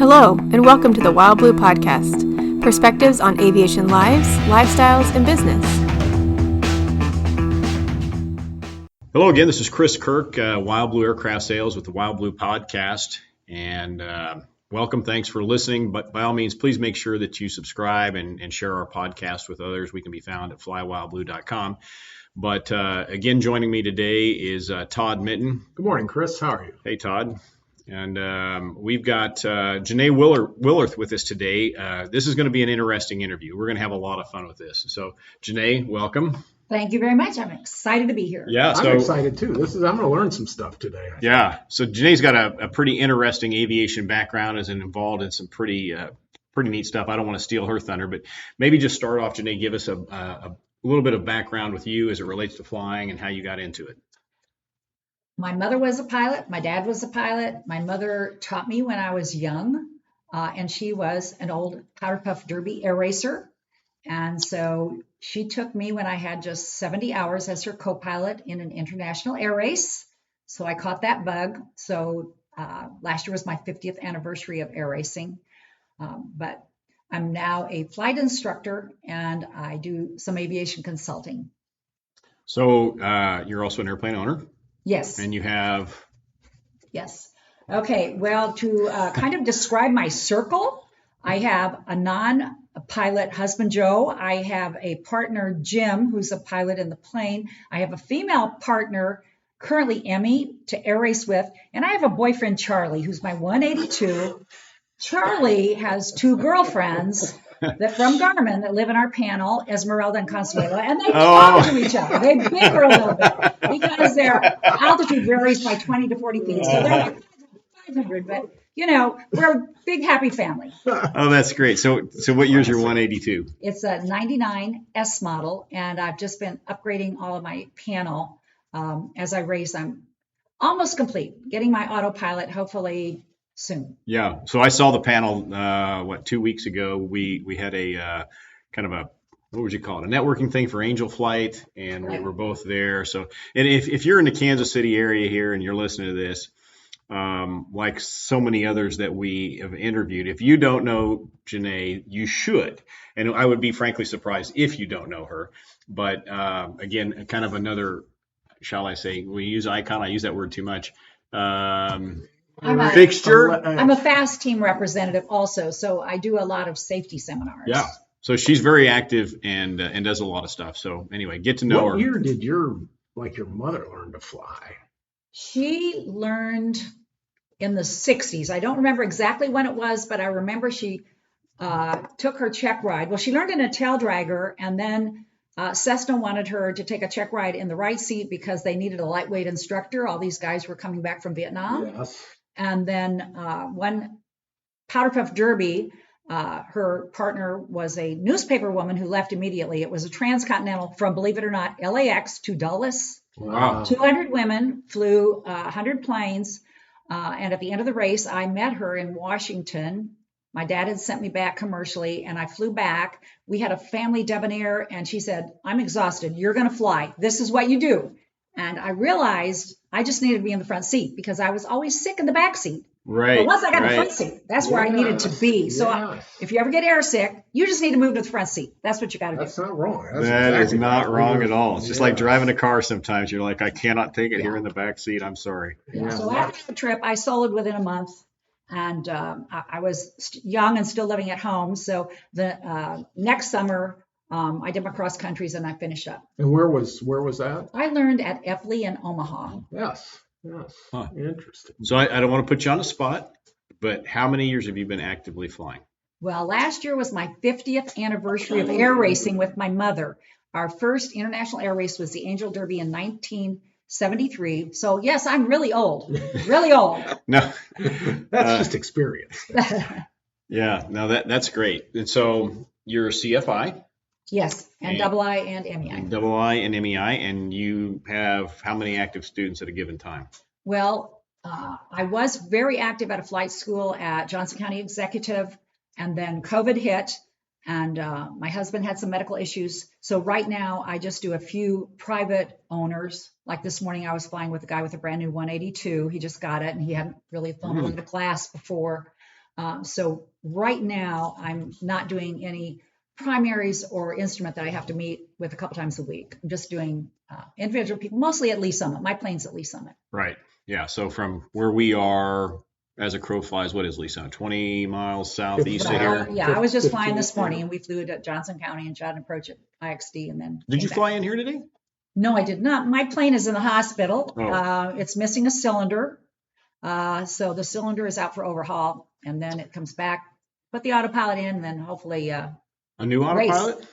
Hello, and welcome to the Wild Blue Podcast, perspectives on aviation lives, lifestyles, and business. Hello again, this is Chris Kirk, Wild Blue Aircraft Sales with the Wild Blue Podcast, and welcome, thanks for listening, but by all means, please make sure that you subscribe and share our podcast with others. We can be found at flywildblue.com. But again, joining me today is Todd Minton. Good morning, Chris. How are you? Hey, Todd. And we've got Jeanne Willerth with us today. This is going to be an interesting interview. We're going to have a lot of fun with this. So, Jeanne, welcome. Thank you very much. I'm excited to be here. Yeah, I'm excited too. I'm going to learn some stuff today. Yeah. So Jeanne's got a pretty interesting aviation background, is involved in some pretty neat stuff. I don't want to steal her thunder, but maybe just start off, Jeanne, give us a little bit of background with you as it relates to flying and how you got into it. My mother was a pilot. My dad was a pilot. My mother taught me when I was young, and she was an old powder puff derby air racer. And so she took me when I had just 70 hours as her co-pilot in an international air race. So I caught that bug. So last year was my 50th anniversary of air racing. But I'm now a flight instructor, and I do some aviation consulting. So you're also an airplane owner? Yes. And you have? Yes. Okay. Well, to kind of describe my circle, I have a non-pilot husband, Joe. I have a partner, Jim, who's a pilot in the plane. I have a female partner, currently Emmy, to air race with. And I have a boyfriend, Charlie, who's my 182. Charlie has two girlfriends that from Garmin that live in our panel, Esmeralda and Consuelo, and they talk to each other. They bicker a little bit because their altitude varies by 20 to 40 feet. So they're like 500, but we're a big, happy family. Oh, that's great. So what year's your 182? It's a 99 S model, and I've just been upgrading all of my panel as I race. I'm almost complete, getting my autopilot hopefully soon. Yeah. So I saw the panel, 2 weeks ago. We had a kind of what would you call it? A networking thing for Angel Flight, and we were both there. So, and if you're in the Kansas City area here and you're listening to this, like so many others that we have interviewed, if you don't know Jeanne, you should. And I would be frankly surprised if you don't know her. But again, kind of another, shall I say, we use icon. I use that word too much. Fixture. I'm a FAST team representative also, so I do a lot of safety seminars. Yeah. So she's very active and does a lot of stuff. So anyway, get to know her. What year did your mother learn to fly? She learned in the 60s. I don't remember exactly when it was, but I remember she took her check ride. Well, she learned in a tail dragger, and then Cessna wanted her to take a check ride in the right seat because they needed a lightweight instructor. All these guys were coming back from Vietnam. Yes. And then one powder puff derby, her partner was a newspaper woman who left immediately. It was a transcontinental from, believe it or not, LAX to Dulles. Wow. 200 women flew 100 planes. And at the end of the race, I met her in Washington. My dad had sent me back commercially, and I flew back. We had a family debonair, and she said, "I'm exhausted. You're going to fly. This is what you do." And I realized I just needed to be in the front seat because I was always sick in the back seat. Right. But once I got in the front seat, that's where I needed to be. So if you ever get air sick, you just need to move to the front seat. That's what you got to do. That's not wrong. That is not wrong at all. It's just like driving a car sometimes. You're like, I cannot take it here in the back seat. I'm sorry. Yeah. So after the trip, I soloed within a month. And I was young and still living at home. So the next summer, I did my cross countries and I finished up. And where was that? I learned at Epley in Omaha. Yes. Huh. Interesting. So I don't want to put you on the spot, but how many years have you been actively flying? Well, last year was my 50th anniversary of air racing with my mother. Our first international air race was the Angel Derby in 1973. So yes, I'm really old, really old. No, that's just experience. Yeah, no, that's great. And so you're a CFI. Yes, and double I and MEI. Double I and MEI, and you have how many active students at a given time? Well, I was very active at a flight school at Johnson County Executive, and then COVID hit, and my husband had some medical issues. So right now, I just do a few private owners. Like this morning, I was flying with a guy with a brand new 182. He just got it, and he hadn't really flown into class before. So right now, I'm not doing any primaries or instrument that I have to meet with a couple times a week. I'm just doing individual people, mostly at Lee Summit. My plane's at Lee Summit. Right. Yeah. So from where we are, as a crow flies, what is Lee Summit? 20 miles southeast of here? Yeah, I was just flying this morning, and we flew to Johnson County and shot an approach at IXD, and then Did you fly in here today? No, I did not. My plane is in the hospital. Oh. It's missing a cylinder. So the cylinder is out for overhaul, and then it comes back. Put the autopilot in, and then hopefully A new autopilot?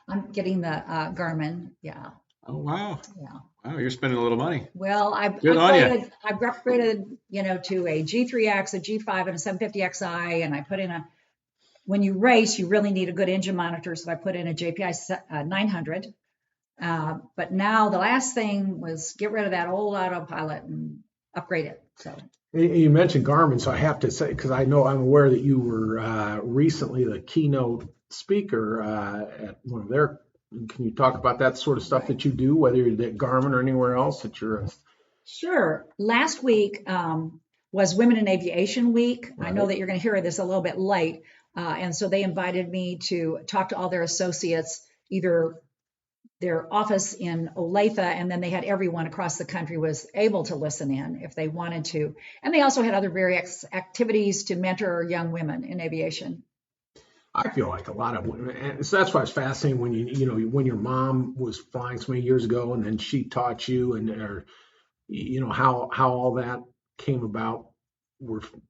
I'm getting the Garmin. Yeah. Oh, wow. Yeah. Wow, you're spending a little money. Well, I've Good on ya. upgraded, to a G3X, a G5, and a 750XI, and I put in when you race, you really need a good engine monitor, so I put in a JPI 900. But now the last thing was get rid of that old autopilot and upgrade it. So You mentioned Garmin, so I have to say, because I'm aware that you were recently the keynote speaker at one of their. Can you talk about that sort of stuff that you do, whether you're at Garmin or anywhere else that you're? Sure. Last week was Women in Aviation Week. Right. I know that you're going to hear this a little bit late, and so they invited me to talk to all their associates, either their office in Olathe, and then they had everyone across the country was able to listen in if they wanted to. And they also had other various activities to mentor young women in aviation. I feel like a lot of women, and so that's why it's fascinating when when your mom was flying so many years ago, and then she taught you, and how all that came about.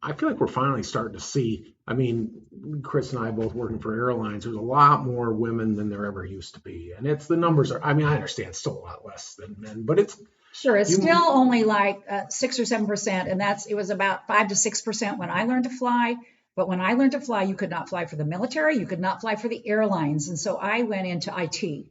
I feel like we're finally starting to see. I mean, Chris and I both working for airlines. There's a lot more women than there ever used to be, and the numbers are. I mean, I understand it's still a lot less than men, but it's sure. It's still only like 6 or 7%, and it was about 5 to 6% when I learned to fly. But when I learned to fly, you could not fly for the military, you could not fly for the airlines, and so I went into IT.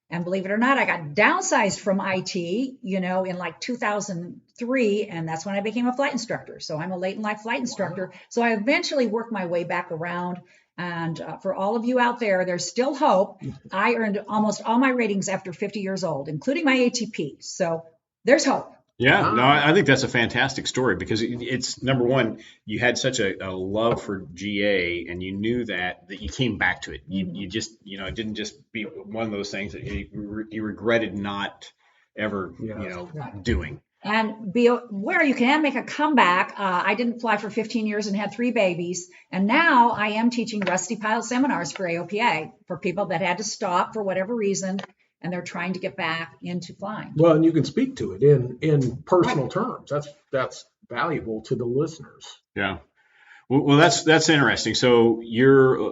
And believe it or not, I got downsized from IT, in like 2003, and that's when I became a flight instructor. So I'm a late in life flight instructor. Wow. So I eventually worked my way back around. And for all of you out there, there's still hope. I earned almost all my ratings after 50 years old, including my ATP. So there's hope. Yeah, no, I think that's a fantastic story because it's number one, you had such a love for GA and you knew that you came back to it. You just, it didn't just be one of those things that you regretted not ever, doing. And be aware you can make a comeback. I didn't fly for 15 years and had 3 babies. And now I am teaching rusty pilot seminars for AOPA for people that had to stop for whatever reason. And they're trying to get back into flying. Well, and you can speak to it in personal terms. That's valuable to the listeners. Yeah. Well, that's interesting. So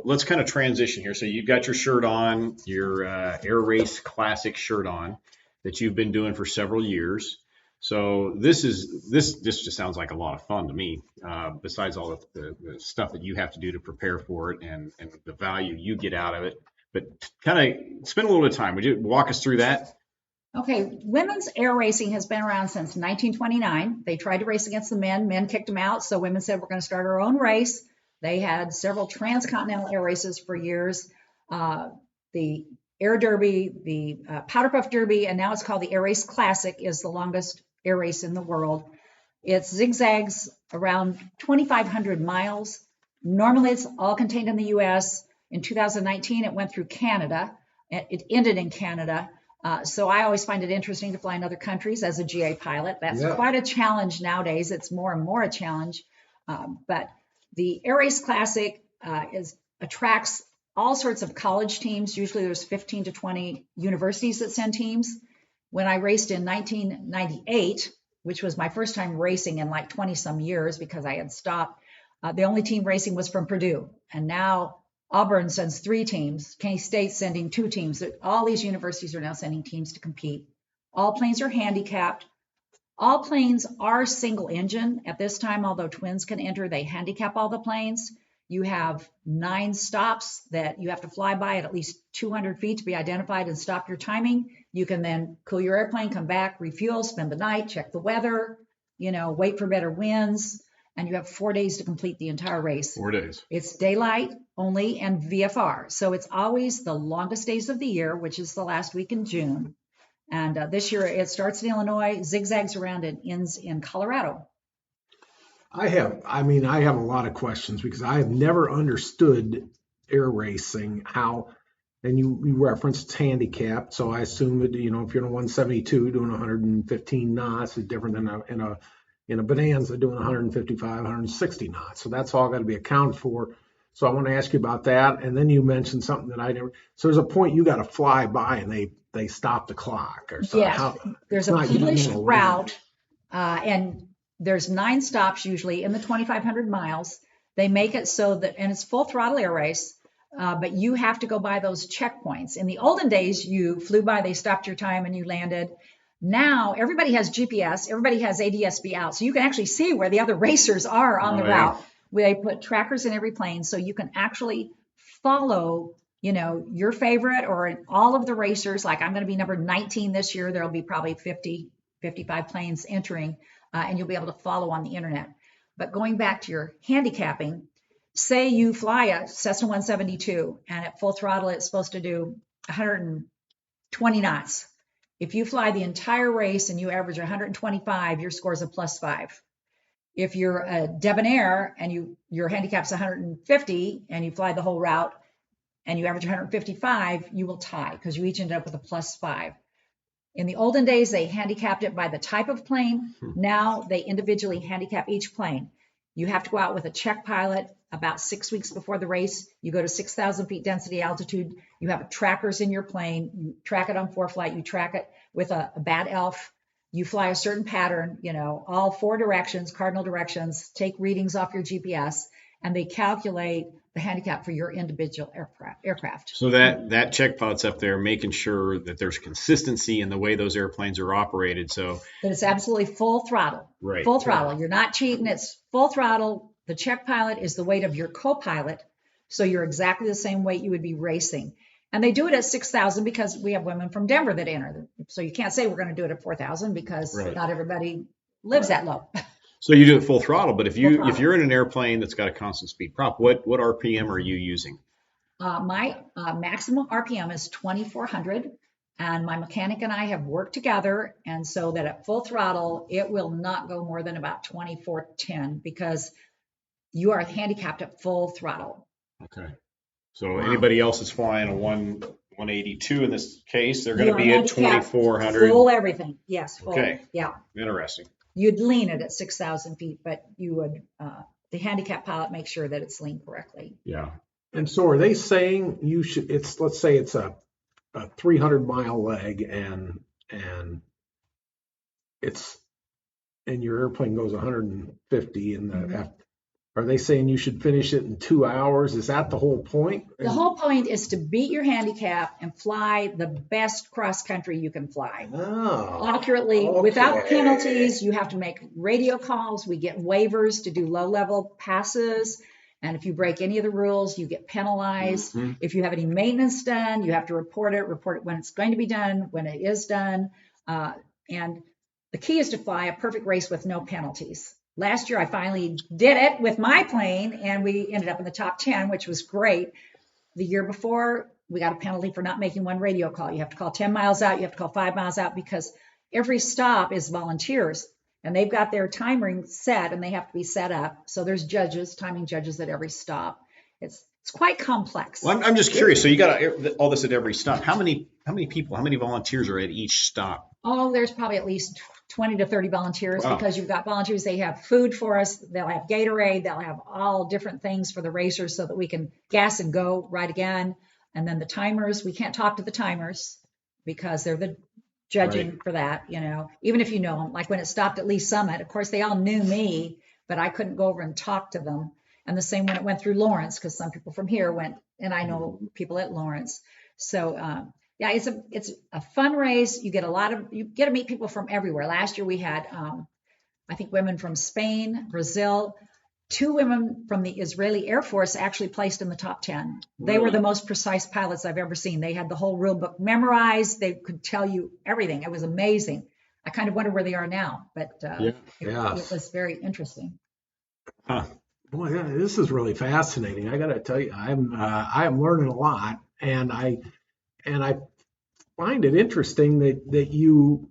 let's kind of transition here. So you've got your shirt on, your Air Race Classic shirt on that you've been doing for several years. So this just sounds like a lot of fun to me. Besides all of the stuff that you have to do to prepare for it and the value you get out of it. But kind of spend a little bit of time. Would you walk us through that? Okay. Women's air racing has been around since 1929. They tried to race against the men. Men kicked them out. So women said, we're going to start our own race. They had several transcontinental air races for years. The Air Derby, the Powder Puff Derby, and now it's called the Air Race Classic, is the longest air race in the world. It zigzags around 2,500 miles. Normally, it's all contained in the U.S., In 2019, it went through Canada. It ended in Canada. So I always find it interesting to fly in other countries as a GA pilot. That's quite a challenge nowadays. It's more and more a challenge. But the Air Race Classic attracts all sorts of college teams. Usually there's 15 to 20 universities that send teams. When I raced in 1998, which was my first time racing in like 20 some years because I had stopped, the only team racing was from Purdue. And now Auburn sends 3 teams, K-State sending 2 teams. All these universities are now sending teams to compete. All planes are handicapped. All planes are single engine. At this time, although twins can enter, they handicap all the planes. You have 9 stops that you have to fly by at least 200 feet to be identified and stop your timing. You can then cool your airplane, come back, refuel, spend the night, check the weather, wait for better winds. And you have 4 days to complete the entire race. 4 days. It's daylight only and VFR. So it's always the longest days of the year, which is the last week in June. And this year it starts in Illinois, zigzags around and ends in Colorado. I have a lot of questions because I have never understood air racing, how, and you referenced handicapped. So I assume that, if you're in a 172 doing 115 knots is different than in a Bonanza doing 155, 160 knots. So that's all got to be accounted for. So I want to ask you about that. And then you mentioned something that I never, so there's a point you got to fly by and they stop the clock or something. Yes, there's a published route, and there's 9 stops usually in the 2,500 miles. They make it so that, and it's full throttle air race, but you have to go by those checkpoints. In the olden days, you flew by, they stopped your time and you landed. Now everybody has GPS, everybody has ADS-B out, so you can actually see where the other racers are on the route. They put trackers in every plane, so you can actually follow, your favorite or all of the racers. Like I'm going to be number 19 this year. There'll be probably 50, 55 planes entering, and you'll be able to follow on the internet. But going back to your handicapping, say you fly a Cessna 172, and at full throttle, it's supposed to do 120 knots. If you fly the entire race and you average 125, your score is a +5. If you're a debonair and your handicap's 150 and you fly the whole route and you average 155, you will tie because you each ended up with a +5. In the olden days, they handicapped it by the type of plane. Now they individually handicap each plane. You have to go out with a check pilot about 6 weeks before the race. You go to 6,000 feet density altitude. You have trackers in your plane. You track it on ForeFlight. You track it with a bad elf. You fly a certain pattern, all 4 directions, cardinal directions, take readings off your GPS, and they calculate the handicap for your individual aircraft. So that check pilot's up there making sure that there's consistency in the way those airplanes are operated. So that it's absolutely full throttle. Right. Full throttle. You're not cheating. It's full throttle. The check pilot is the weight of your co-pilot. So you're exactly the same weight you would be racing. And they do it at 6,000 because we have women from Denver that enter. So you can't say we're going to do it at 4,000 because not everybody lives that low. So you do it full throttle, but if you're in an airplane that's got a constant speed prop, what RPM are you using? My maximum RPM is 2,400, and my mechanic and I have worked together, and so that at full throttle it will not go more than about 2,410 because you are handicapped at full throttle. Okay. So anybody else that's flying a 182 in this case, they're going to be at 2,400. Full everything. Yes. Full. Okay. Yeah. Interesting. You'd lean it at 6,000 feet, but you would, the handicap pilot make sure that it's leaned correctly. Yeah. And so are they saying you should, let's say it's a 300-mile leg and your airplane goes 150 and are they saying you should finish it in 2 hours? Is that the whole point? The whole point is to beat your handicap and fly the best cross country you can fly. Accurately, without penalties. You have to make radio calls. We get waivers to do low-level passes. And if you break any of the rules, you get penalized. Mm-hmm. If you have any maintenance done, you have to report it when it's going to be done, when it is done. And the key is to fly a perfect race with no penalties. Last year, I finally did it with my plane, and we ended up in the top 10, which was great. The year before, we got a penalty for not making one radio call. You have to call 10 miles out. You have to call 5 miles out because every stop is volunteers, and they've got their timing set, and they have to be set up. So there's timing judges at every stop. It's quite complex. Well, I'm just curious. So you got all this at every stop. How many people, how many volunteers are at each stop? Oh, there's probably at least 20 to 30 volunteers because you've got volunteers. They have food for us. They'll have Gatorade. They'll have all different things for the racers so that we can gas and go right again. And then the timers, we can't talk to the timers because they're the judging for that, even if you know them. Like when it stopped at Lee Summit, of course, they all knew me, but I couldn't go over and talk to them. And the same when it went through Lawrence, because some people from here went, and I know people at Lawrence. So, it's a fun race. You get to meet people from everywhere. Last year we had, I think, women from Spain, Brazil. 2 women from the Israeli Air Force actually placed in the top 10. They were the most precise pilots I've ever seen. They had the whole rule book memorized. They could tell you everything. It was amazing. I kind of wonder where they are now, but it was very interesting. Huh. Boy, this is really fascinating. I got to tell you, I am learning a lot, and I find it interesting that you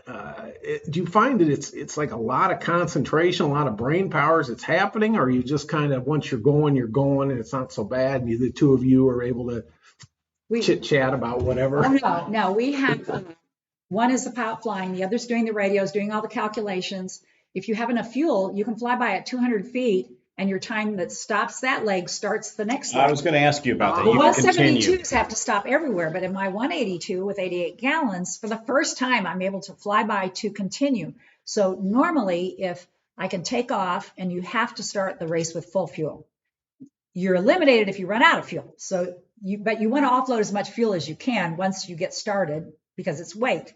do you find that it's like a lot of concentration, a lot of brain powers that's happening, or are you just kind of once you're going, and it's not so bad, and the two of you are able to chit chat about whatever? Oh, no, we have one is the pilot flying, the other's doing the radios, doing all the calculations. If you have enough fuel, you can fly by at 200 feet, and your time that stops that leg starts the next leg. I was going to ask you about that. The You can continue. 172s have to stop everywhere, but in my 182 with 88 gallons, for the first time, I'm able to fly by to continue. So normally, if I can take off and you have to start the race with full fuel, you're eliminated if you run out of fuel. So but you want to offload as much fuel as you can once you get started because it's weight.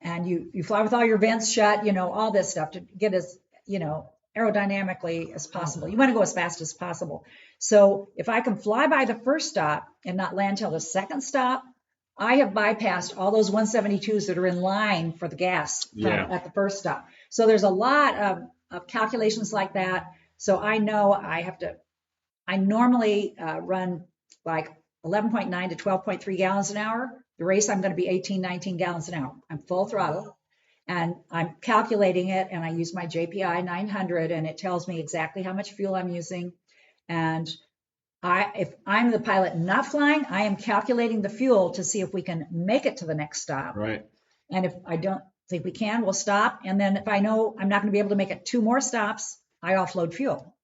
And you fly with all your vents shut, all this stuff to get as, aerodynamically as possible. You want to go as fast as possible. So if I can fly by the first stop and not land till the second stop, I have bypassed all those 172s that are in line for the gas at the first stop. So there's a lot of calculations like that. So I know I normally run like 11.9 to 12.3 gallons an hour. The race, I'm going to be 18, 19 gallons an hour. I'm full throttle. And I'm calculating it, and I use my JPI 900, and it tells me exactly how much fuel I'm using. And if I'm the pilot not flying, I am calculating the fuel to see if we can make it to the next stop. Right. And if I don't think we can, we'll stop. And then if I know I'm not going to be able to make it 2 more stops, I offload fuel.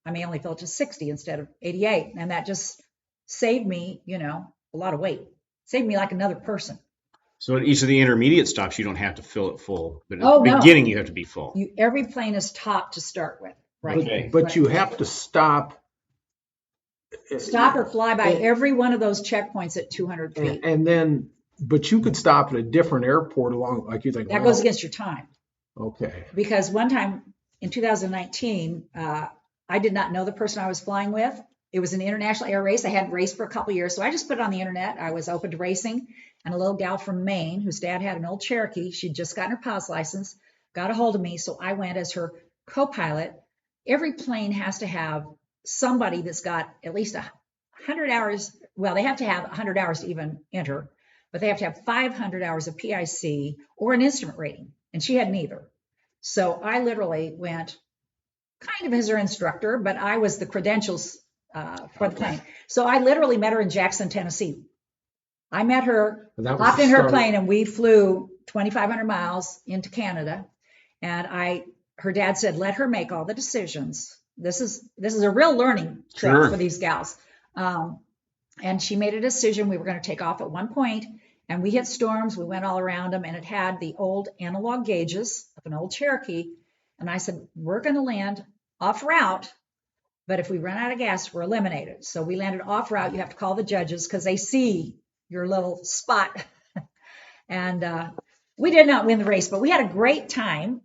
I may only fill it to 60 instead of 88. And that just saved me, a lot of weight. Saved me like another person. So at each of the intermediate stops, you don't have to fill it full, but at the beginning, you have to be full. Every plane is topped to start with, right? Okay. But you have to stop or fly by every one of those checkpoints at 200 feet. And then, but you could stop at a different airport along, like you think. That goes against your time. Okay. Because one time in 2019, I did not know the person I was flying with. It was an international air race. I hadn't raced for a couple years, so I just put it on the internet. I was open to racing. And a little gal from Maine, whose dad had an old Cherokee, she'd just gotten her pilot's license, got a hold of me, so I went as her co-pilot. Every plane has to have somebody that's got at least 100 hours. Well, they have to have 100 hours to even enter, but they have to have 500 hours of PIC or an instrument rating, and she had neither. So I literally went kind of as her instructor, but I was the credentials for the plane. So I literally met her in Jackson, Tennessee. I met her, hopped in her plane, and we flew 2,500 miles into Canada. And her dad said, let her make all the decisions. This is a real learning trip for these gals. And she made a decision. We were going to take off at one point, and we hit storms. We went all around them, and it had the old analog gauges of an old Cherokee. And I said, we're going to land off route, but if we run out of gas, we're eliminated. So we landed off route. You have to call the judges because they see your little spot. And we did not win the race, but we had a great time.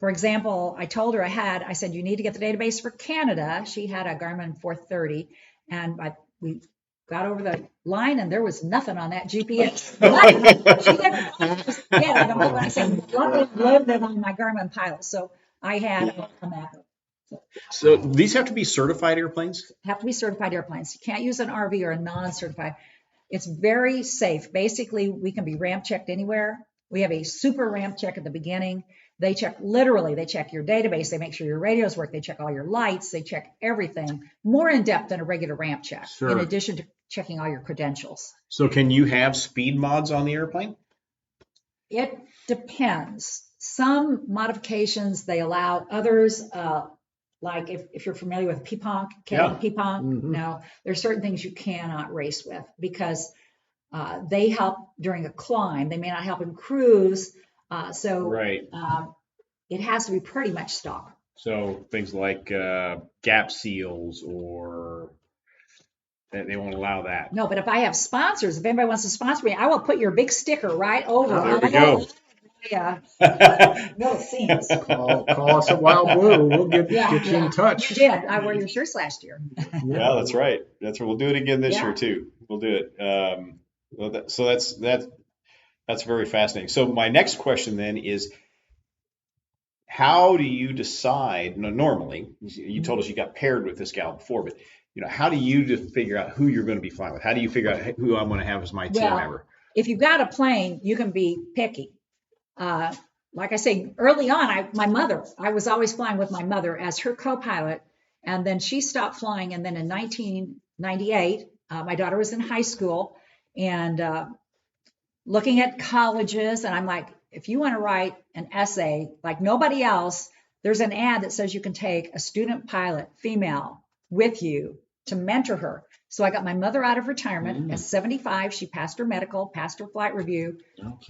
For example, I told her I said, you need to get the database for Canada. She had a Garmin 430, and we got over the line, and there was nothing on that GPS. She didn't just get it. I don't know what I said. Luckily, I loaded it on my Garmin Pilot, so I had a map. So these have to be certified airplanes? Have to be certified airplanes. You can't use an RV or a non-certified. It's very safe. Basically, we can be ramp checked anywhere. We have a super ramp check at the beginning. They check your database. They make sure your radios work. They check all your lights. They check everything more in depth than a regular ramp check, in addition to checking all your credentials. So can you have speed mods on the airplane? It depends. Some modifications they allow, others, like if you're familiar with Peepong, no, there's certain things you cannot race with because they help during a climb. They may not help in cruise. It has to be pretty much stock. So things like gap seals or they won't allow that. No, but if I have sponsors, if anybody wants to sponsor me, I will put your big sticker right over. There we go. Yeah. No, it seems. Call us at Wild Blue. We'll get you in touch. You did. I wore your shirts last year. Yeah, that's right. We'll do it again this year too. We'll do it. So that's very fascinating. So my next question then is, how do you decide? Normally, you told us you got paired with this gal before, but how do you figure out who you're going to be flying with? How do you figure out who I'm going to have as my team member? If you've got a plane, you can be picky. like I say, early on, I was always flying with my mother as her co-pilot, and then she stopped flying. And then in 1998, my daughter was in high school and looking at colleges, and I'm like, if you want to write an essay like nobody else, there's an ad that says you can take a student pilot, female, with you to mentor her. So I got my mother out of retirement at 75. She passed her medical, passed her flight review,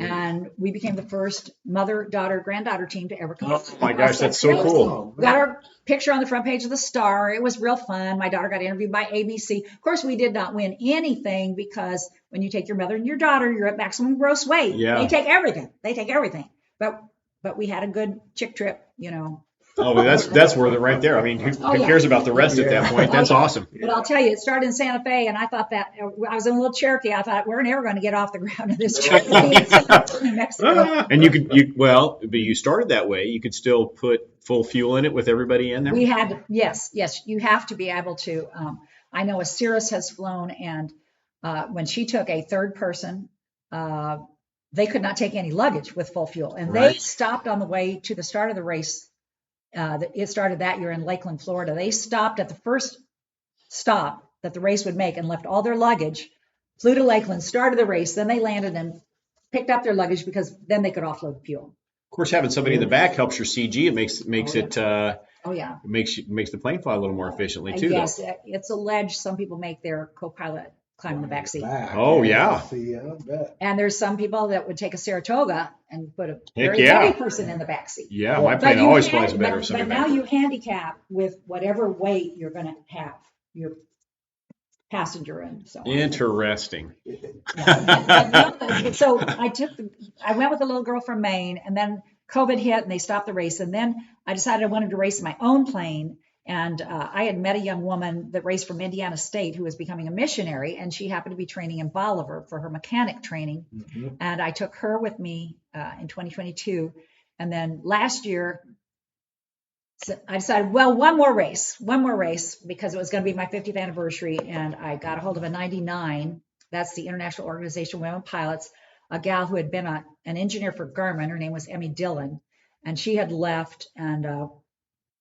and we became the first mother, daughter, granddaughter team to ever come. Oh my gosh, that's so cool. We got our picture on the front page of the Star. It was real fun. My daughter got interviewed by ABC. Of course, we did not win anything because when you take your mother and your daughter, you're at maximum gross weight. Yeah. They take everything. But we had a good chick trip, you know. Oh, that's worth it right there. I mean, who cares about the rest at that point? That's awesome. But I'll tell you, it started in Santa Fe, and I thought that I was in a little Cherokee. I thought we're never going to get off the ground in this Cherokee in Mexico. And but you started that way. You could still put full fuel in it with everybody in there. We had, yes, you have to be able to. I know a Cirrus has flown, and when she took a third person, they could not take any luggage with full fuel, and they stopped on the way to the start of the race. It started that year in Lakeland, Florida. They stopped at the first stop that the race would make and left all their luggage, flew to Lakeland, started the race, then they landed and picked up their luggage because then they could offload the fuel. Of course, having somebody in the back helps your CG. It makes it makes the plane fly a little more efficiently too. Yes, it's alleged some people make their co-pilot climb the back seat. Oh yeah. And there's some people that would take a Saratoga and put a very heavy person in the back seat. Yeah, my plane always flies better. But now you handicap with whatever weight you're going to have your passenger in. So interesting. So I went with a little girl from Maine, and then COVID hit and they stopped the race. And then I decided I wanted to race my own plane. And I had met a young woman that raced from Indiana State who was becoming a missionary, and she happened to be training in Bolivar for her mechanic training. Mm-hmm. And I took her with me in 2022. And then last year, I decided, well, one more race, because it was going to be my 50th anniversary. And I got a hold of a 99. That's the International Organization of Women Pilots, a gal who had been an engineer for Garmin. Her name was Emmy Dillon. And she had left and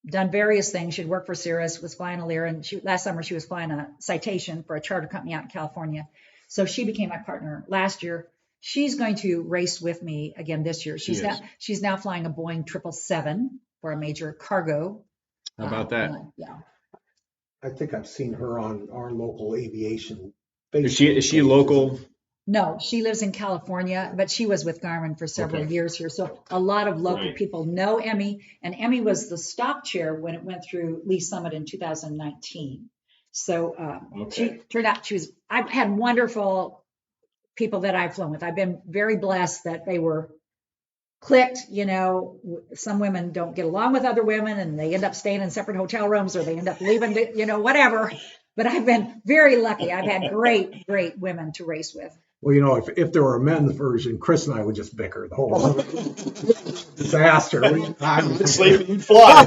done various things. She'd worked for Cirrus, was flying a Lear, and last summer she was flying a Citation for a charter company out in California. So she became my partner last year. She's going to race with me again this year. She's now flying a Boeing 777 for a major cargo. How about that? Yeah. I think I've seen her on our local aviation. Is she local? No, she lives in California, but she was with Garmin for several years here. So a lot of local people know Emmy, and Emmy was the stock chair when it went through Lee Summit in 2019. So she turned out I've had wonderful people that I've flown with. I've been very blessed that they were clicked. You know, some women don't get along with other women and they end up staying in separate hotel rooms, or they end up leaving, whatever. But I've been very lucky. I've had great women to race with. Well, if there were a men's version, Chris and I would just bicker the whole disaster. Sleep and fly.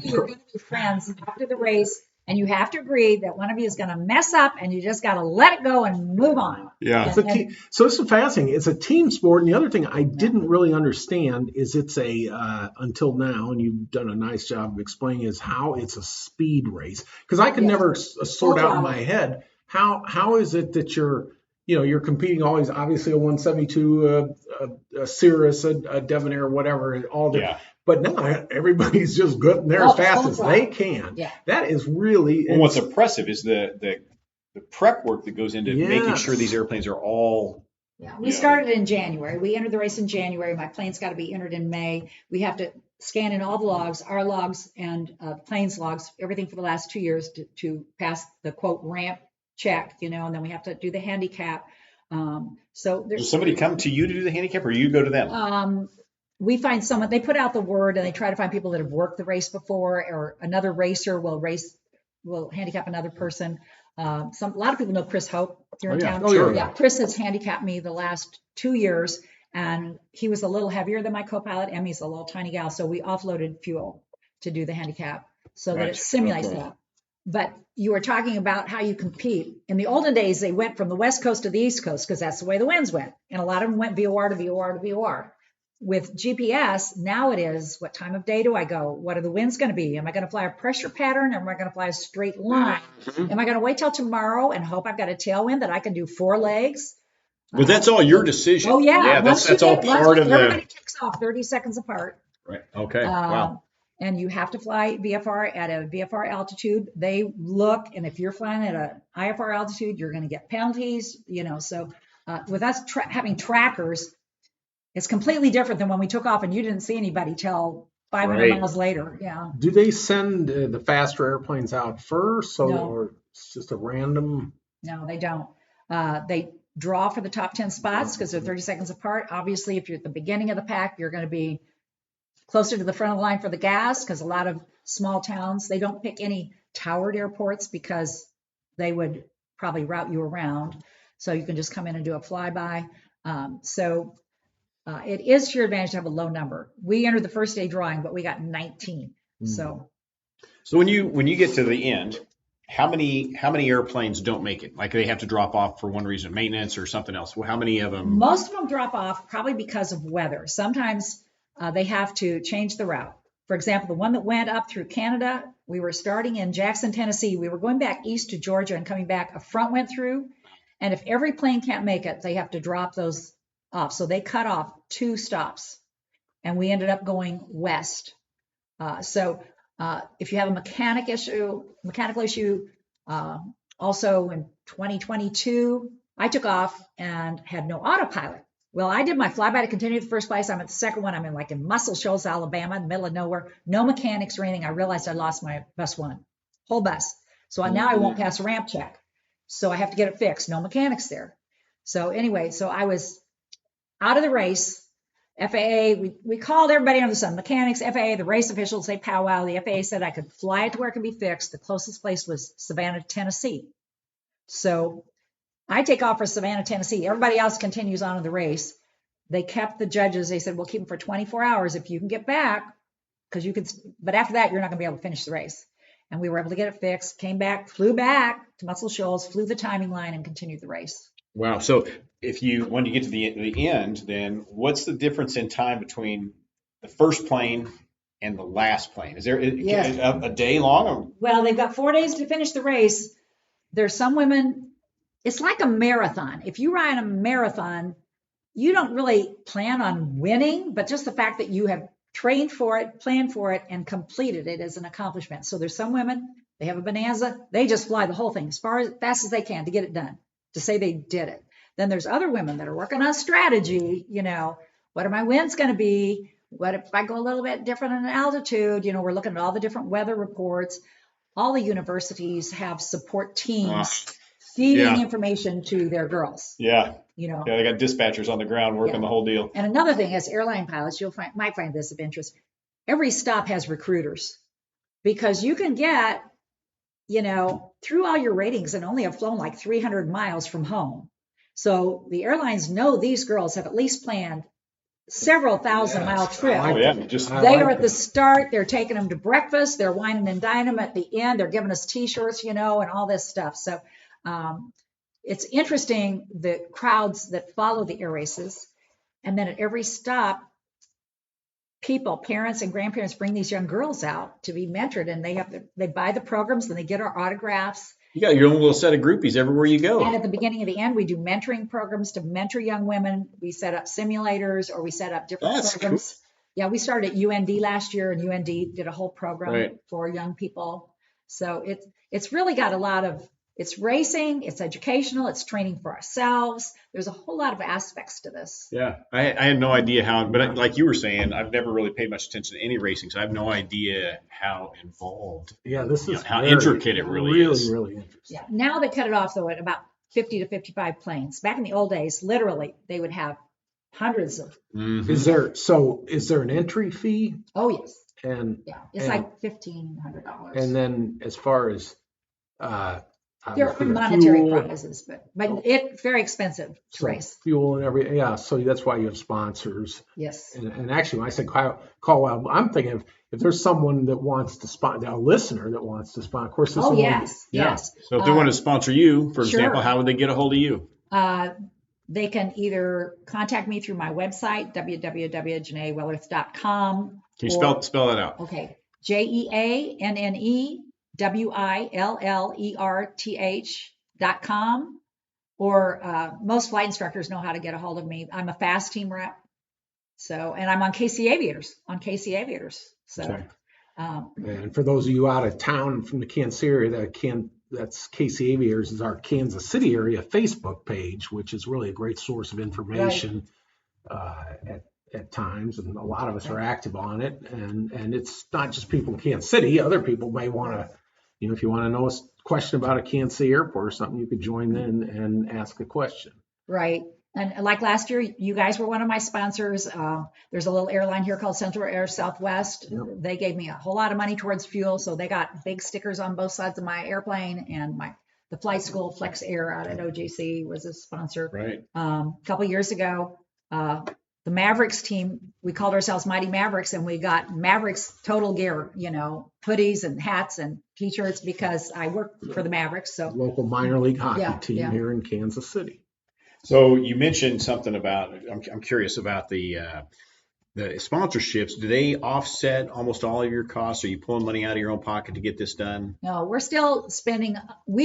You're going to be friends after the race, and you have to agree that one of you is going to mess up, and you just got to let it go and move on. Yeah. So this is fascinating. It's a team sport, and the other thing I didn't really understand is it's until now, and you've done a nice job of explaining, is how it's a speed race. Because I could never sort out in my head. How is it that you're competing always, obviously a 172, a Cirrus, a Debonair, whatever, all the, but now everybody's just good. They're as fast as they can. Yeah. That is really. Well, what's impressive is the prep work that goes into making sure these airplanes are all. Yeah. We started in January. We entered the race in January. My plane's got to be entered in May. We have to scan in all the logs, our logs and planes logs, everything for the last 2 years to pass the quote ramp check, and then we have to do the handicap. So does somebody come to you to do the handicap, or you go to them? We find someone, they put out the word, and they try to find people that have worked the race before, or another racer will handicap another person. A lot of people know Chris Hope here in town. Yeah, Chris has handicapped me the last 2 years, and he was a little heavier than my co-pilot. Emmy's a little tiny gal, so we offloaded fuel to do the handicap so that it simulates that. But you were talking about how you compete. In the olden days, they went from the West Coast to the East Coast because that's the way the winds went. And a lot of them went VOR to VOR to VOR. With GPS, now it is, what time of day do I go? What are the winds going to be? Am I going to fly a pressure pattern? Or am I going to fly a straight line? Am I going to wait till tomorrow and hope I've got a tailwind that I can do 4 legs? But that's all your decision. Oh, yeah. That's all part of everybody the. kicks off 30 seconds apart. Right. Okay. Wow. And you have to fly VFR at a VFR altitude. They look, and if you're flying at an IFR altitude, you're going to get penalties, So with us having trackers, it's completely different than when we took off and you didn't see anybody till 500 miles later. Yeah. Do they send the faster airplanes out first, No. or it's just a random? No, they don't. They draw for the top 10 spots because they're 30 seconds apart. Obviously, if you're at the beginning of the pack, you're going to be closer to the front of the line for the gas, because a lot of small towns, they don't pick any towered airports because they would probably route you around. So you can just come in and do a flyby. It is to your advantage to have a low number. We entered the first day drawing, but we got 19. So when you get to the end, how many airplanes don't make it? Like they have to drop off for one reason, maintenance or something else. Well, how many of them? Most of them drop off probably because of weather. Sometimes they have to change the route. For example, the one that went up through Canada, we were starting in Jackson, Tennessee. We were going back east to Georgia and coming back. A front went through. And if every plane can't make it, they have to drop those off. So they cut off 2 stops. And we ended up going west. If you have a mechanical issue, also in 2022, I took off and had no autopilot. Well, I did my flyby to continue the first place. I'm at the second one. I'm in Muscle Shoals, Alabama, in the middle of nowhere. No mechanics or anything. I realized I lost my bus 1, whole bus. So now I won't pass a ramp check. So I have to get it fixed. No mechanics there. So anyway, I was out of the race. FAA, we called everybody under the sun, mechanics, FAA, the race officials, they powwow. The FAA said I could fly it to where it could be fixed. The closest place was Savannah, Tennessee. So I take off for Savannah, Tennessee. Everybody else continues on in the race. They kept the judges. They said, we'll keep them for 24 hours if you can get back, but after that, you're not going to be able to finish the race. And we were able to get it fixed, came back, flew back to Muscle Shoals, flew the timing line, and continued the race. Wow. So when you get to the end, then what's the difference in time between the first plane and the last plane? Is there a day long? Well, they've got 4 days to finish the race. There's some women, it's like a marathon. If you ride a marathon, you don't really plan on winning, but just the fact that you have trained for it, planned for it, and completed it is an accomplishment. So there's some women, they have a bonanza, they just fly the whole thing as fast as they can to get it done, to say they did it. Then there's other women that are working on strategy, what are my winds going to be? What if I go a little bit different in altitude? We're looking at all the different weather reports. All the universities have support teams feeding information to their girls. Yeah. They got dispatchers on the ground working the whole deal. And another thing, as airline pilots, might find this of interest. Every stop has recruiters, because you can get, through all your ratings and only have flown like 300 miles from home. So the airlines know these girls have at least planned several thousand-mile trips. They are at the start. They're taking them to breakfast. They're whining and dining them at the end. They're giving us T-shirts, and all this stuff. So it's interesting, the crowds that follow the air races. And then at every stop, parents and grandparents bring these young girls out to be mentored, and they buy the programs and they get our autographs. You got your own little set of groupies everywhere you go. And at the beginning and the end, we do mentoring programs to mentor young women. We set up simulators, or we set up different programs. Cool. Yeah, we started at UND last year, and UND did a whole program for young people. So it's really got a lot of, it's racing, it's educational, it's training for ourselves. There's a whole lot of aspects to this. Yeah, I had no idea how, but like you were saying, I've never really paid much attention to any racing, so I have no idea how involved. Yeah, this is how intricate it really is. Really interesting. Yeah, now they cut it off though at about 50 to 55 planes. Back in the old days, literally, they would have hundreds of. Mm-hmm. Is there an entry fee? Oh yes. And it's like $1,500. And then as far as There are obviously the monetary fuel, prizes, but it's very expensive to race. fuel and everything. Yeah, so that's why you have sponsors. Yes. And actually, when I said call out, I'm thinking if there's someone that wants to sponsor, a listener that wants to sponsor. Of course, this Oh, one, yes, yeah. yes. So if they want to sponsor you, for Sure. example, how would they get a hold of you? They can either contact me through my website, www.jeannewillerth.com. Can you spell that out? Okay. JeanneWillerth.com. Or most flight instructors know how to get a hold of me. I'm a fast team rep. So, and I'm on KC Aviators, So, Okay. And for those of you out of town from the Kansas area, that's KC Aviators is our Kansas City area Facebook page, which is really a great source of information at times, and a lot of us are active on it. And it's not just people in Kansas City. Other people may want to, if you want to know a question about a Kansas City airport or something, you could join in and ask a question. Right. And like last year, you guys were one of my sponsors. There's a little airline here called Central Air Southwest. Yep. They gave me a whole lot of money towards fuel. So they got big stickers on both sides of my airplane, and the flight school Flex Air out at OJC was a sponsor. Right. A couple years ago, the Mavericks team, we called ourselves Mighty Mavericks, and we got Mavericks total gear, hoodies and hats and T-shirts because I work for the Mavericks. So Local minor league hockey team yeah. here in Kansas City. So you mentioned something about, I'm curious about the sponsorships. Do they offset almost all of your costs? Are you pulling money out of your own pocket to get this done? No, we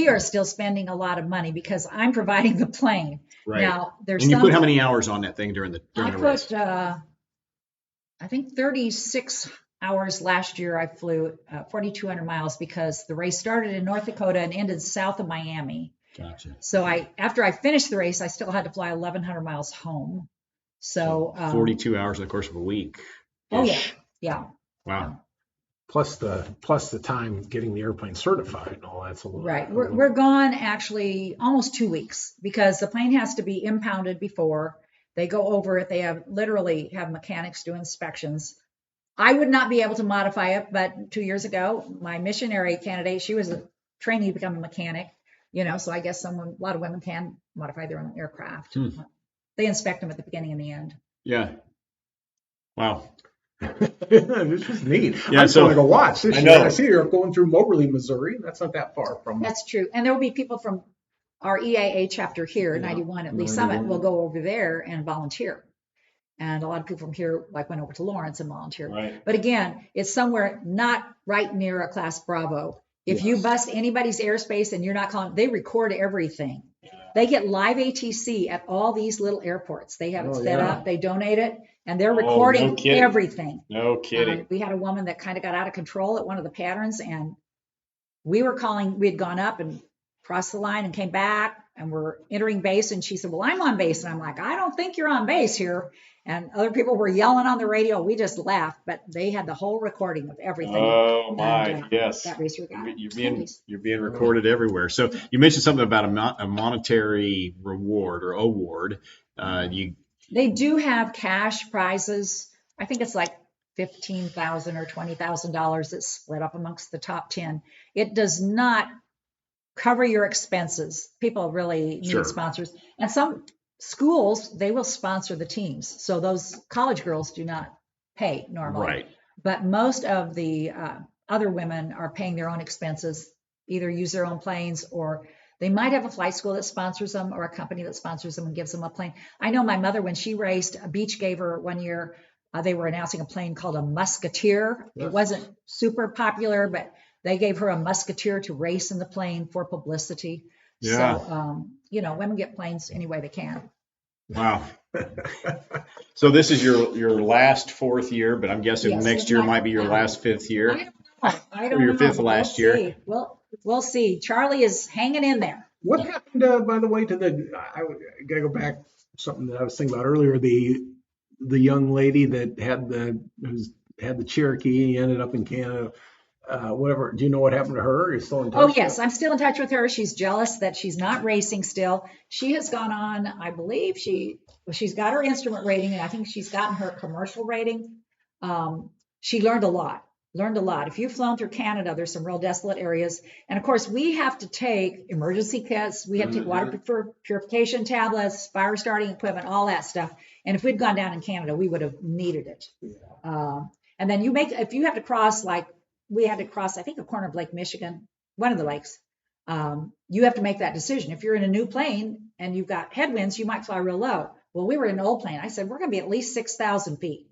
are still spending a lot of money because I'm providing the plane. Right. Now, and you put how many hours on that thing during the race? I think 36 hours last year. I flew 4,200 miles because the race started in North Dakota and ended south of Miami. Gotcha. So after I finished the race, I still had to fly 1,100 miles home. So 42 hours in the course of a week. Oh yeah. Wow. Plus the time getting the airplane certified and all that's a little. Right. We're gone actually almost 2 weeks because the plane has to be impounded before they go over it. They literally have mechanics do inspections. I would not be able to modify it, but 2 years ago, my missionary candidate, she was a trainee to become a mechanic. So I guess a lot of women can modify their own aircraft. They inspect them at the beginning and the end. Yeah. Wow. This is neat. Yeah, I'm so going to go watch this I year. know. I see you're going through Moberly, Missouri. That's not that far from. That's true. And there will be people from our EAA chapter here, 91 at Lee Summit, will go over there and volunteer. And a lot of people from here went over to Lawrence and volunteered. Right. But again, it's somewhere not right near a Class Bravo. If you bust anybody's airspace and you're not calling, they record everything. They get live ATC at all these little airports. They have it set up, they donate it, and they're recording everything. No kidding. We had a woman that kind of got out of control at one of the patterns, and we had gone up and crossed the line and came back, and we're entering base, and she said, well, I'm on base. And I'm like, I don't think you're on base here. And other people were yelling on the radio. We just laughed, but they had the whole recording of everything. Oh my, yes. That race we got. You're being recorded everywhere. So you mentioned something about a monetary reward or award. They do have cash prizes. I think it's like $15,000 or $20,000 that's split up amongst the top 10. It does not cover your expenses. People really need sponsors. And some schools, they will sponsor the teams. So those college girls do not pay normally. Right. But most of the other women are paying their own expenses, either use their own planes, or they might have a flight school that sponsors them or a company that sponsors them and gives them a plane. I know my mother, when she raced, Beach gave her one year, they were announcing a plane called a Musketeer. It wasn't super popular, but they gave her a Musketeer to race in the plane for publicity. Yeah. So, women get planes any way they can. Wow. So this is your last fourth year, but I'm guessing next year might be your last fifth year. I don't know. Or your fifth last year. We'll see. Charlie is hanging in there. What happened, by the way, to I got to go back to something that I was thinking about earlier, the young lady that had the Cherokee, ended up in Canada. Whatever. Do you know what happened to her? Are you still in touch? Oh, yes. I'm still in touch with her. She's jealous that she's not racing still. She has gone on, I believe she's got her instrument rating, and I think she's gotten her commercial rating. She learned a lot. Learned a lot. If you've flown through Canada, there's some real desolate areas. And of course, we have to take emergency kits. We have to take water purification tablets, fire starting equipment, all that stuff. And if we'd gone down in Canada, we would have needed it. And then if you have to cross, like we had to cross, I think, a corner of Lake Michigan, one of the lakes, you have to make that decision. If you're in a new plane and you've got headwinds, you might fly real low. Well, we were in an old plane. I said, we're going to be at least 6,000 feet.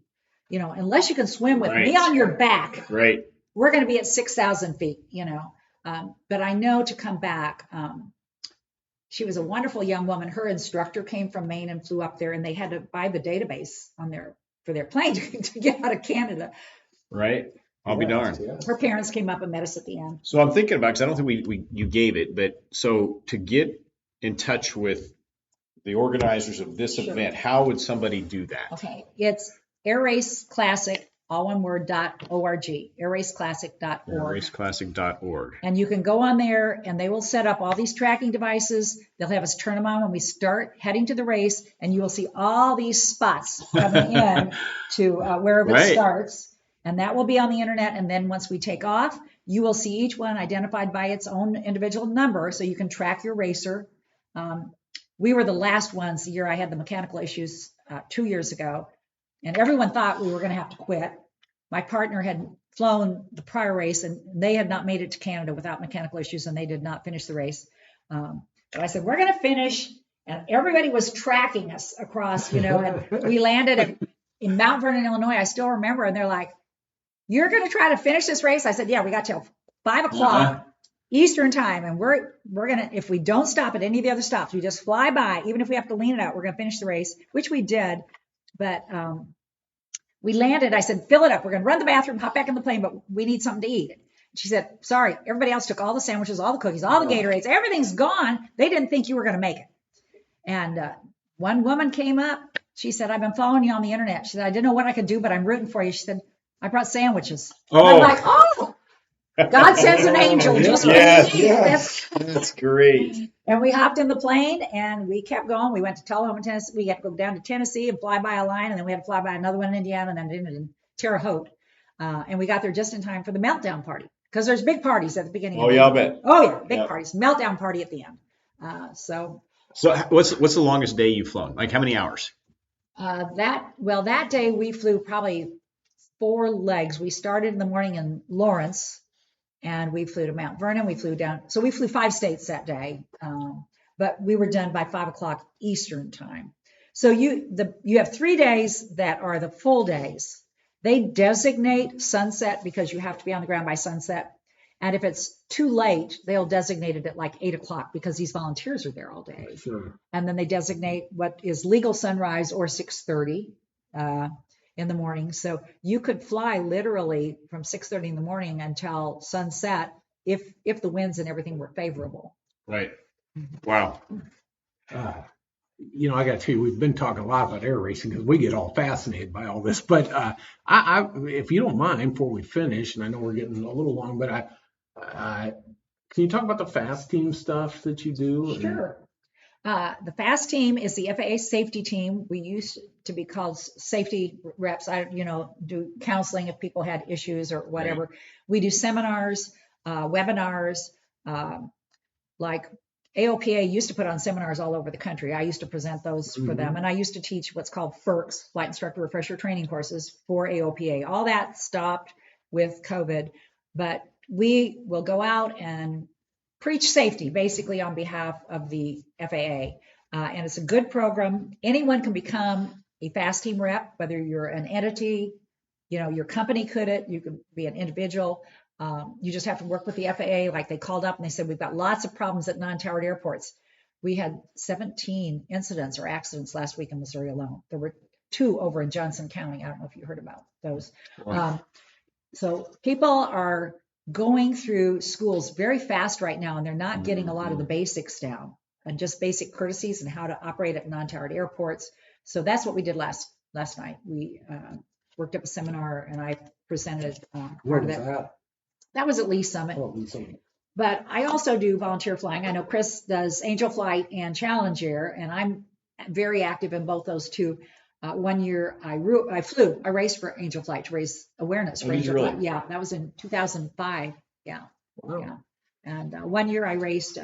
Unless you can swim with me on your back, we're going to be at 6,000 feet, But I know to come back, she was a wonderful young woman. Her instructor came from Maine and flew up there, and they had to buy the database for their plane to get out of Canada. Right. I'll be darned. Yeah. Her parents came up and met us at the end. So I'm thinking about, because I don't think you gave it, but so to get in touch with the organizers of this event, how would somebody do that? Okay. It's Air Race Classic, all one word, .org, airraceclassic.org. Airraceclassic.org. And you can go on there and they will set up all these tracking devices. They'll have us turn them on when we start heading to the race, and you will see all these spots coming in to wherever it starts. And that will be on the internet. And then once we take off, you will see each one identified by its own individual number, so you can track your racer. We were the last ones the year I had the mechanical issues 2 years ago. And everyone thought we were going to have to quit. My partner had flown the prior race, and they had not made it to Canada without mechanical issues, and they did not finish the race. But I said, we're going to finish. And everybody was tracking us across, and we landed in Mount Vernon, Illinois. I still remember. And they're like, you're going to try to finish this race? I said, yeah, we got till 5 o'clock Eastern time. And we're going to, if we don't stop at any of the other stops, we just fly by, even if we have to lean it out, we're going to finish the race, which we did. But we landed. I said, fill it up. We're going to run to the bathroom, hop back in the plane, but we need something to eat. She said, sorry, everybody else took all the sandwiches, all the cookies, all the Gatorades. Everything's gone. They didn't think you were going to make it. And one woman came up. She said, I've been following you on the internet. She said, I didn't know what I could do, but I'm rooting for you. She said, I brought sandwiches. And I'm like, oh, God sends an angel just for me. That's great. And we hopped in the plane and we kept going. We went to Tullahoma, Tennessee. We had to go down to Tennessee and fly by a line, and then we had to fly by another one in Indiana, and then in Terre Haute. And we got there just in time for the meltdown party, because there's big parties at the beginning. Oh, yeah, I'll bet. Oh, yeah, big parties. Meltdown party at the end. So what's the longest day you've flown? Like how many hours? That day we flew probably 4 legs. We started in the morning in Lawrence, and we flew to Mount Vernon. We flew down. So we flew 5 states that day, but we were done by 5 o'clock Eastern time. So you have 3 days that are the full days. They designate sunset because you have to be on the ground by sunset. And if it's too late, they'll designate it at like 8 o'clock because these volunteers are there all day. Sure. And then they designate what is legal sunrise or 6:30 in the morning. So you could fly literally from 6:30 in the morning until sunset if the winds and everything were favorable. Right. Wow. I got to tell you, we've been talking a lot about air racing because we get all fascinated by all this. But I, if you don't mind, before we finish, and I know we're getting a little long, but can you talk about the FAST team stuff that you do? Sure. The FAST team is the FAA safety team. We used to be called safety reps. I do counseling if people had issues or whatever. Right. We do seminars, webinars, like AOPA used to put on seminars all over the country. I used to present those for them. And I used to teach what's called FERCs, Flight Instructor Refresher Training courses for AOPA. All that stopped with COVID, but we will go out and preach safety basically on behalf of the FAA. And it's a good program. Anyone can become a FAST team rep, whether you're an entity, your company you could be an individual. You just have to work with the FAA. Like they called up and they said, we've got lots of problems at non-towered airports. We had 17 incidents or accidents last week in Missouri alone. There were 2 over in Johnson County. I don't know if you heard about those. Wow. So people are going through schools very fast right now, and they're not getting a lot of the basics down and just basic courtesies and how to operate at non-towered airports. So that's what we did last night. We worked up a seminar, and I presented part of that. That was at Lee Summit. But I also do volunteer flying. I know Chris does Angel Flight and Challenge Air, and I'm very active in both those 2. One year I raced for Angel Flight to raise awareness for Oh, did you Angel really? Flight. Yeah, that was in 2005. Yeah. Wow. Yeah. And one year I raced,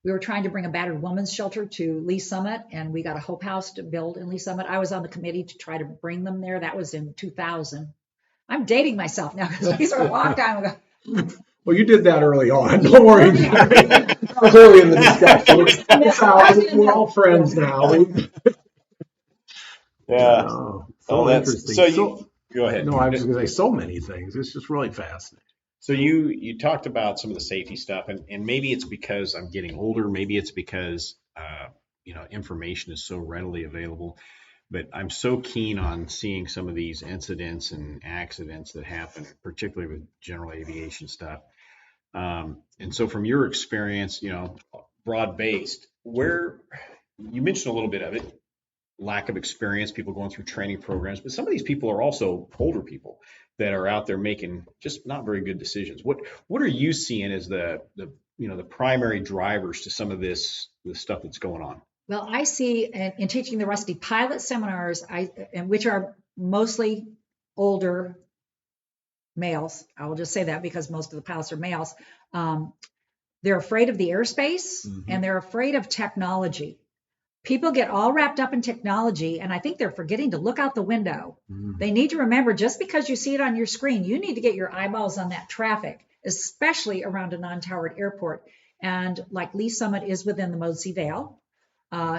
we were trying to bring a battered woman's shelter to Lee Summit, and we got a Hope House to build in Lee Summit. I was on the committee to try to bring them there. That was in 2000. I'm dating myself now because these are a long time ago. Well, you did that early on. Don't worry. That was early in the discussion. It's out. We're all friends now. Yeah. So interesting. So go ahead. No, I was going to say so many things. It's just really fascinating. So you talked about some of the safety stuff, and maybe it's because I'm getting older. Maybe it's because information is so readily available. But I'm so keen on seeing some of these incidents and accidents that happen, particularly with general aviation stuff. And so from your experience, broad-based, where you mentioned a little bit of it, lack of experience, people going through training programs, but some of these people are also older people that are out there making just not very good decisions. What are you seeing as the primary drivers to some of the stuff that's going on? Well, I see in teaching the Rusty pilot seminars, which are mostly older males. I will just say that because most of the pilots are males. They're afraid of the airspace and they're afraid of technology. People get all wrapped up in technology, and I think they're forgetting to look out the window. They need to remember, just because you see it on your screen, you need to get your eyeballs on that traffic, especially around a non-towered airport. And like Lee Summit is within the Modsey Vale.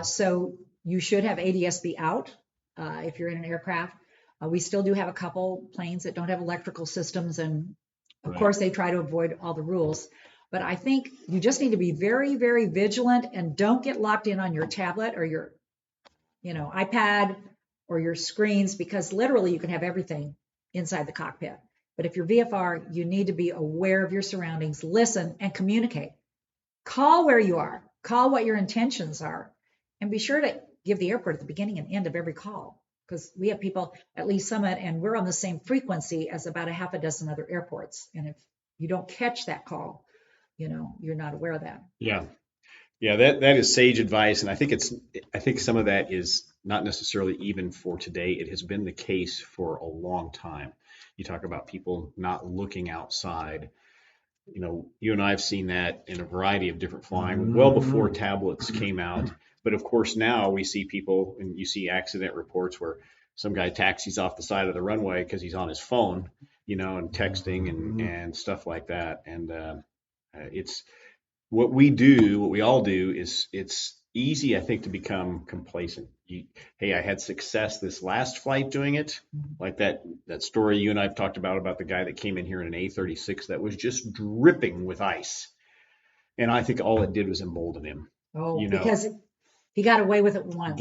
So you should have ADS-B out if you're in an aircraft. We still do have a couple planes that don't have electrical systems, and of course they try to avoid all the rules. But I think you just need to be very, very vigilant and don't get locked in on your tablet or your, iPad or your screens, because literally you can have everything inside the cockpit. But if you're VFR, you need to be aware of your surroundings, listen, and communicate. Call where you are, call what your intentions are, and be sure to give the airport at the beginning and end of every call, because we have people at Lee Summit and we're on the same frequency as about a half a dozen other airports. And if you don't catch that call, you're not aware of that. Yeah. That is sage advice, and I think some of that is not necessarily even for today. It has been the case for a long time. You talk about people not looking outside. You and I have seen that in a variety of different flying, well before tablets came out. But of course, now we see people, and you see accident reports where some guy taxis off the side of the runway because he's on his phone, and texting and stuff like that. And it's what we all do is it's easy, I think, to become complacent. Hey, I had success this last flight doing it, like that story you and I've talked about the guy that came in here in an A36 that was just dripping with ice. And I think all it did was embolden him. Because he got away with it once.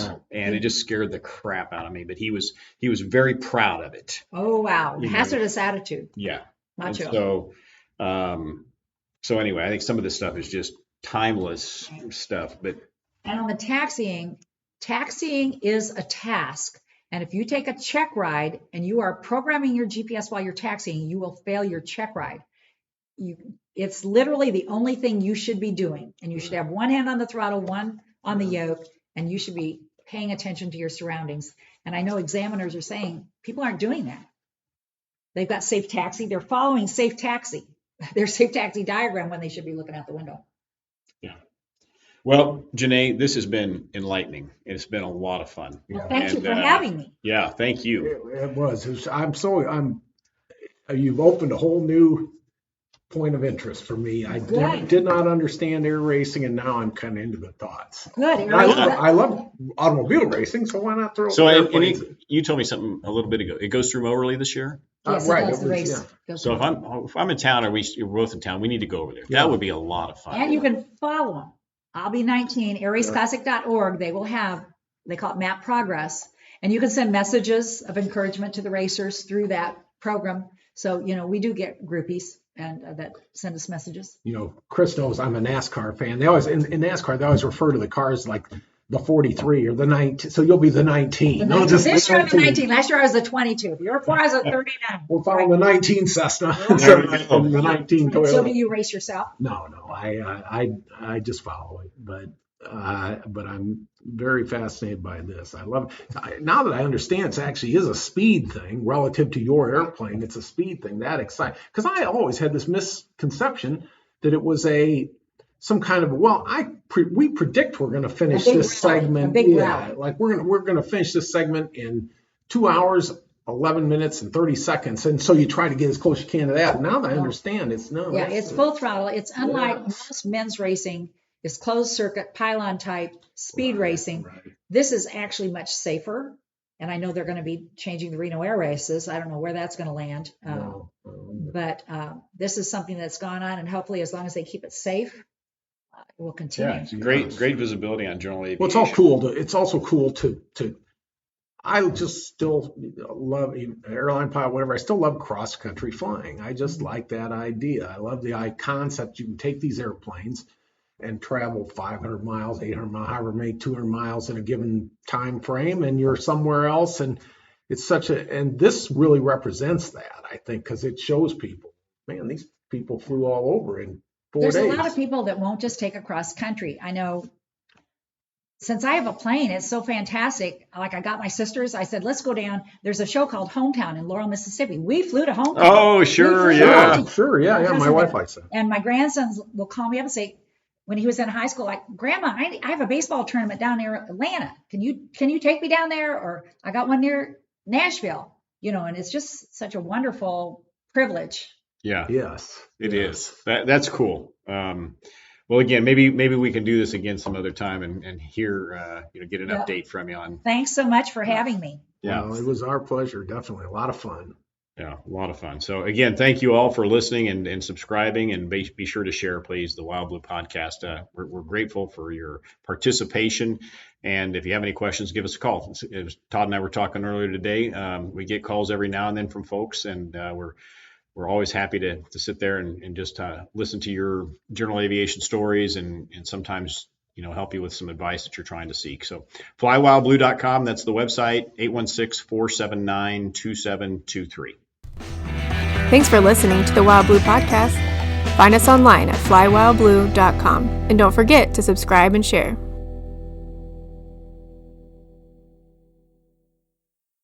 Right. And it just scared the crap out of me. But he was very proud of it. Oh, wow. Hazardous attitude. Yeah. Macho. So anyway, I think some of this stuff is just timeless stuff. And on the taxiing is a task. And if you take a check ride and you are programming your GPS while you're taxiing, you will fail your check ride. It's literally the only thing you should be doing. And you should have one hand on the throttle, one on the yoke, and you should be paying attention to your surroundings. And I know examiners are saying people aren't doing that. They've got safe taxi. They're following safe taxi, their safe taxi diagram, when they should be looking out the window. Yeah. Well, Jeanne, this has been enlightening. It's been a lot of fun. Well, thank you for having me. Yeah, thank you. It was. You've opened a whole new point of interest for me. I did not understand air racing, and now I'm kind of into the thoughts. Good. I love automobile racing, so why not throw? You told me something a little bit ago. It goes through Mowerly this year. Yes, right. It does, the race. Yeah. So if I'm in town, or we're both in town, we need to go over there. Yeah. That would be a lot of fun. And you can follow them. I'll be 19, airraceclassic.org. They will have, they call it map progress. And you can send messages of encouragement to the racers through that program. So, we do get groupies and that send us messages. Chris knows I'm a NASCAR fan. They always, in NASCAR, they always refer to the cars like the 43 or the 19. So you'll be the 19. This year I'm the 19. Last year I was the 22. The year before I was a 39. We're following the 19 Cessna. The 19 Toyota. So do you race yourself? No. I just follow it. But but I'm very fascinated by this. I love now that I understand it actually is a speed thing relative to your airplane. It's a speed thing. That exciting, because I always had this misconception that it was some kind of, well, we predict we're going to finish this segment. Rally. Like we're going to finish this segment in 2 hours, 11 minutes, and 30 seconds, and so you try to get as close as you can to that. Now that I understand, it's no. Yeah, it's full throttle. It's unlike most men's racing. It's closed circuit, pylon type, speed racing. Right. This is actually much safer. And I know they're going to be changing the Reno Air races. I don't know where that's going to land. But this is something that's gone on, and hopefully as long as they keep it safe, it will continue. Yeah, it's great visibility on general aviation. Well, it's all cool. It's also cool to I just still love airline pilot, whatever. I still love cross country flying. I just like that idea. I love the concept. You can take these airplanes and travel 500 miles, 800 miles, however many, 200 miles in a given time frame, and you're somewhere else. And it's and this really represents that, I think, because it shows people, man, these people flew all over in 4 days. There's a lot of people that won't just take a cross country. I know, since I have a plane, it's so fantastic. Like I got my sisters, I said, let's go down. There's a show called Hometown in Laurel, Mississippi. We flew to Hometown. Oh, sure, yeah. Sure, yeah. My wife likes that. And my grandsons will call me up and say, when he was in high school, like, Grandma, I have a baseball tournament down near Atlanta. Can you take me down there? Or I got one near Nashville, and it's just such a wonderful privilege. Yeah. Yes. It is. That's cool. Well, again, maybe we can do this again some other time and hear, get an update from you on. Thanks so much for having me. Yeah. Well, it was our pleasure. Definitely a lot of fun. Yeah, a lot of fun. So again, thank you all for listening and subscribing, and be sure to share, please, the Wild Blue podcast. We're grateful for your participation. And if you have any questions, give us a call. As Todd and I were talking earlier today, we get calls every now and then from folks, and we're always happy to sit there and just listen to your general aviation stories and sometimes help you with some advice that you're trying to seek. So flywildblue.com, that's the website, 816-479-2723. Thanks for listening to the Wild Blue Podcast. Find us online at flywildblue.com. And don't forget to subscribe and share.